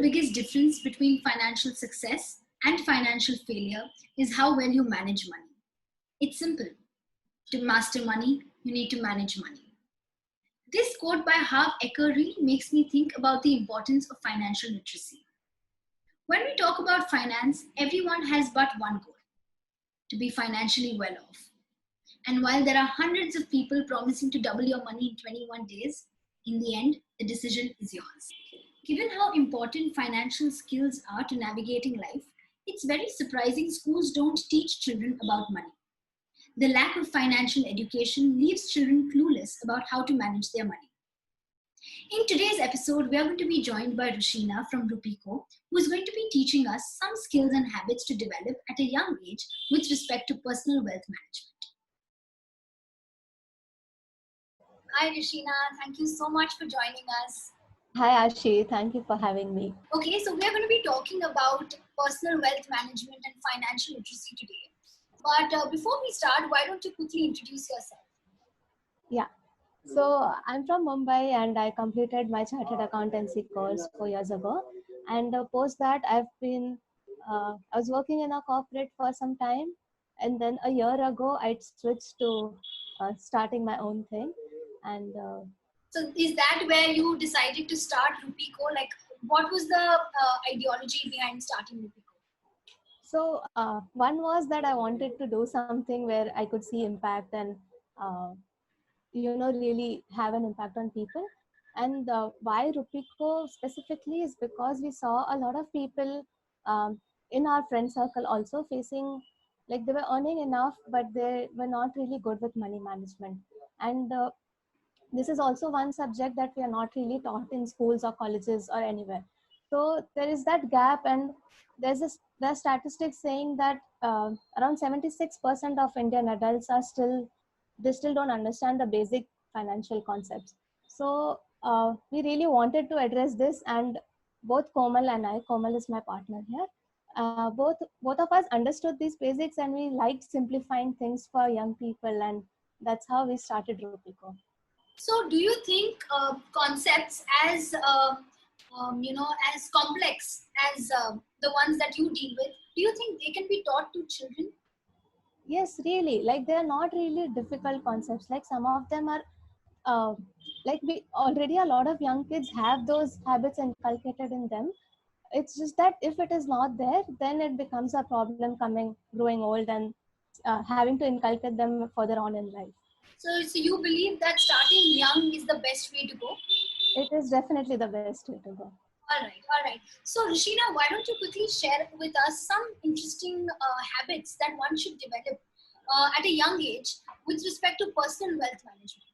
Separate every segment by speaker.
Speaker 1: the biggest difference between financial success and financial failure is how well you manage money. It's simple. To master money, you need to manage money. This quote by Harv Eker really makes me think about the importance of financial literacy. When we talk about finance, everyone has but one goal: to be financially well off. And while there are hundreds of people promising to double your money in 21 days, in the end, the decision is yours. Given how important financial skills are to navigating life, it's very surprising schools don't teach children about money. The lack of financial education leaves children clueless about how to manage their money. In today's episode, we are going to be joined by Rushina from Rupiko, who is going to be teaching us some skills and habits to develop at a young age with respect to personal wealth management. Hi Rushina, thank you so much for joining us.
Speaker 2: Hi Aashi, thank you for having me.
Speaker 1: Okay, so we are going to be talking about personal wealth management and financial literacy today. But before we start, why don't you quickly introduce yourself?
Speaker 2: Yeah, so I'm from Mumbai and I completed my chartered accountancy course 4 years ago. And post that, I was working in a corporate for some time. And then a year ago, I switched to starting my own thing. And
Speaker 1: So is that where you decided to start Rupiko? Like, what was the ideology behind starting Rupiko?
Speaker 2: So one was that I wanted to do something where I could see impact and really have an impact on people. And why Rupiko specifically is because we saw a lot of people in our friend circle also facing, like they were earning enough but they were not really good with money management. And this is also one subject that we are not really taught in schools or colleges or anywhere. So there is that gap, and there's statistics saying that around 76% of Indian adults are still don't understand the basic financial concepts. So we really wanted to address this, and both Komal is my partner here, both of us understood these basics and we liked simplifying things for young people, and that's how we started Rupiko.
Speaker 1: So do you think concepts as as complex as the ones that you deal with, do you think they can be taught to children?
Speaker 2: Yes, really. Like they are not really difficult concepts. Like some of them are, uh, like we already a lot of young kids have those habits inculcated in them. It's just that if it is not there, then it becomes a problem growing old and having to inculcate them further on in life.
Speaker 1: So you believe that starting young is the best way to go?
Speaker 2: It is definitely the best way to go.
Speaker 1: All right. So Rushina, why don't you quickly share with us some interesting habits that one should develop at a young age with respect to personal wealth management?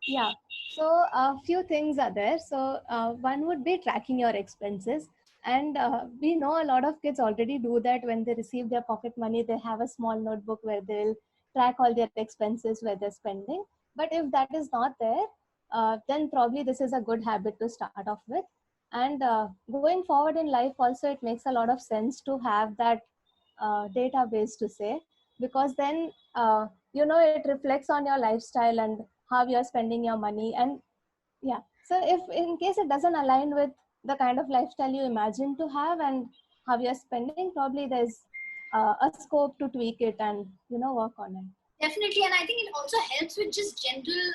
Speaker 2: Yeah, so a few things are there. So one would be tracking your expenses. And we know a lot of kids already do that. When they receive their pocket money, they have a small notebook where they'll track all their expenses, where they're spending. But if that is not there, then probably this is a good habit to start off with. And going forward in life also, it makes a lot of sense to have that database to say, because then it reflects on your lifestyle and how you're spending your money. And yeah, so if in case it doesn't align with the kind of lifestyle you imagine to have and how you're spending, probably there's a scope to tweak it and work on it.
Speaker 1: Definitely, and I think it also helps with just general,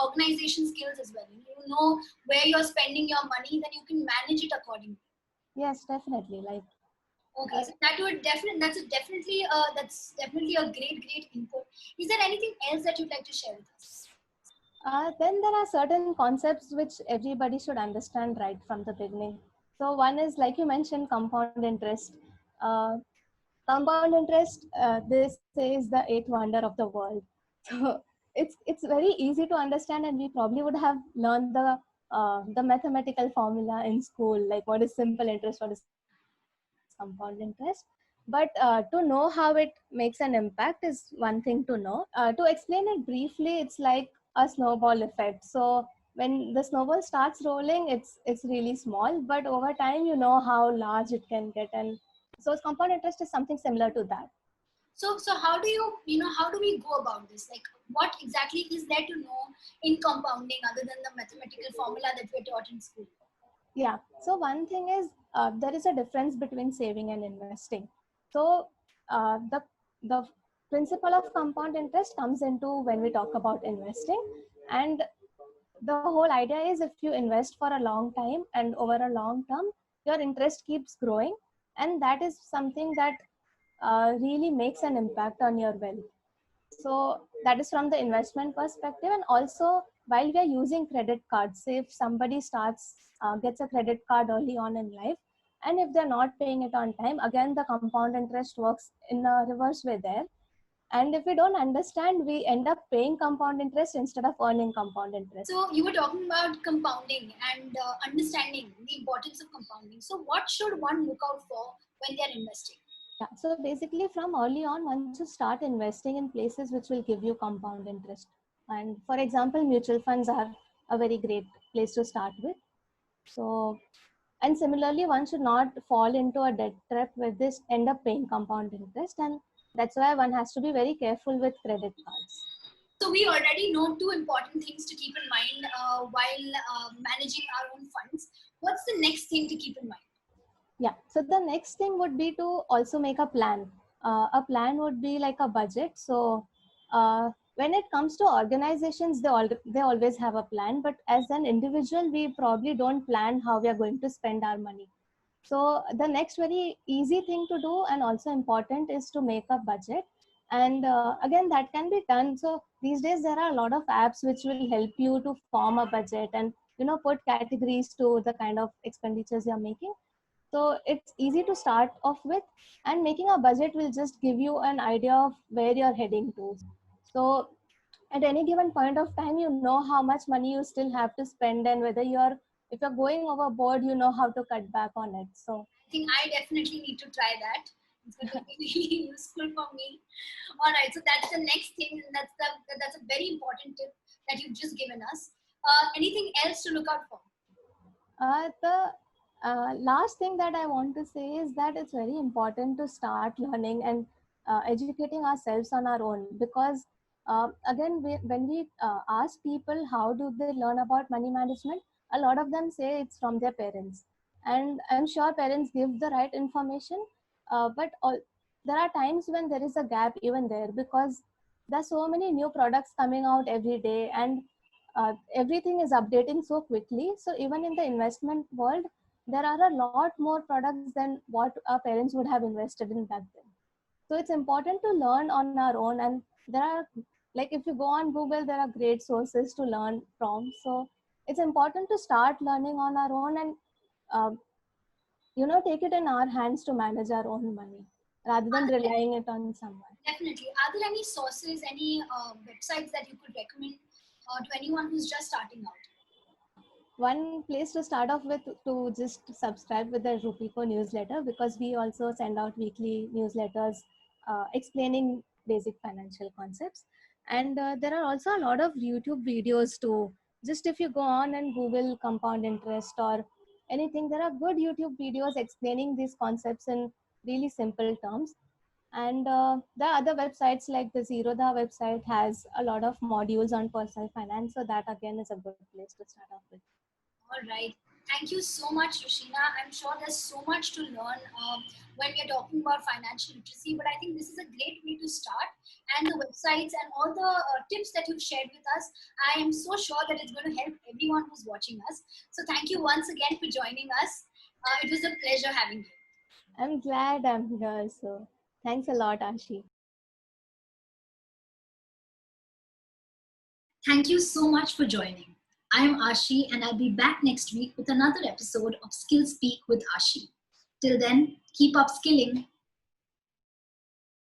Speaker 1: organization skills as well. You know where you're spending your money, then you can manage it accordingly.
Speaker 2: Yes, definitely. Like,
Speaker 1: okay, so that's definitely a great input. Is there anything else that you'd like to share with us?
Speaker 2: Then there are certain concepts which everybody should understand right from the beginning. So one is, like you mentioned, compound interest. Uh, Compound interest, they say, is the eighth wonder of the world. So it's very easy to understand, and we probably would have learned the mathematical formula in school, like what is simple interest, what is compound interest. But to know how it makes an impact is one thing to know. To explain it briefly, it's like a snowball effect. So when the snowball starts rolling, it's really small, but over time you know how large it can get. And so compound interest is something similar to that.
Speaker 1: So how do how do we go about this? Like, what exactly is there to know in compounding other than the mathematical formula that we're taught in school?
Speaker 2: Yeah. So one thing is there is a difference between saving and investing. So the principle of compound interest comes into when we talk about investing, and the whole idea is if you invest for a long time and over a long term, your interest keeps growing, and that is something that really makes an impact on your wealth. So that is from the investment perspective. And also, while we are using credit cards, say if somebody gets a credit card early on in life, and if they're not paying it on time, again the compound interest works in a reverse way there. And if we don't understand, we end up paying compound interest instead of earning compound interest.
Speaker 1: So you were talking about compounding and understanding the importance of compounding. So what should one look out for when they are investing?
Speaker 2: Yeah, so basically from early on, once you start investing in places which will give you compound interest. And for example, mutual funds are a very great place to start with. So, and similarly, one should not fall into a debt trap where this end up paying compound interest. And that's why one has to be very careful with credit cards.
Speaker 1: So we already know two important things to keep in mind while managing our own funds. What's the next thing to keep in mind?
Speaker 2: Yeah. So the next thing would be to also make a plan. A plan would be like a budget. So when it comes to organizations, they always have a plan. But as an individual, we probably don't plan how we are going to spend our money. So the next very easy thing to do and also important is to make a budget. And again, that can be done. So these days there are a lot of apps which will help you to form a budget and put categories to the kind of expenditures you're making. So it's easy to start off with, and making a budget will just give you an idea of where you're heading to. So at any given point of time, you know how much money you still have to spend, and if you're going overboard, you know how to cut back on it. So
Speaker 1: I think I definitely need to try that. It's going to be really useful for me. All right, so that's the next thing, and that's a very important tip that you've just given us. Anything else to look out for?
Speaker 2: The last thing that I want to say is that it's very important to start learning and educating ourselves on our own, because again, when we ask people how do they learn about money management, a lot of them say it's from their parents. And I'm sure parents give the right information, but there are times when there is a gap even there, because there's so many new products coming out every day, and everything is updating so quickly. So even in the investment world, there are a lot more products than what our parents would have invested in back then. So it's important to learn on our own, and there are, like, if you go on Google, there are great sources to learn from. So it's important to start learning on our own, and uh, take it in our hands to manage our own money rather than relying it on someone.
Speaker 1: Definitely. Are there any sources, any websites that you could recommend to anyone who's just starting out?
Speaker 2: One place to start off with, to just subscribe with the Rupiko newsletter, because we also send out weekly newsletters explaining basic financial concepts. And there are also a lot of YouTube videos too. Just if you go on and Google compound interest or anything, there are good YouTube videos explaining these concepts in really simple terms. And the other websites, like the Zerodha website, has a lot of modules on personal finance. So that again is a good place to start off with.
Speaker 1: All right. Thank you so much, Rushina. I'm sure there's so much to learn when we're talking about financial literacy, but I think this is a great way to start. And the websites and all the tips that you've shared with us, I am so sure that it's going to help everyone who's watching us. So thank you once again for joining us. It was a pleasure having you.
Speaker 2: I'm glad I'm here. So thanks a lot, Aashi.
Speaker 1: Thank you so much for joining. I am Aashi, and I'll be back next week with another episode of Skill Speak with Aashi. Till then, keep upskilling.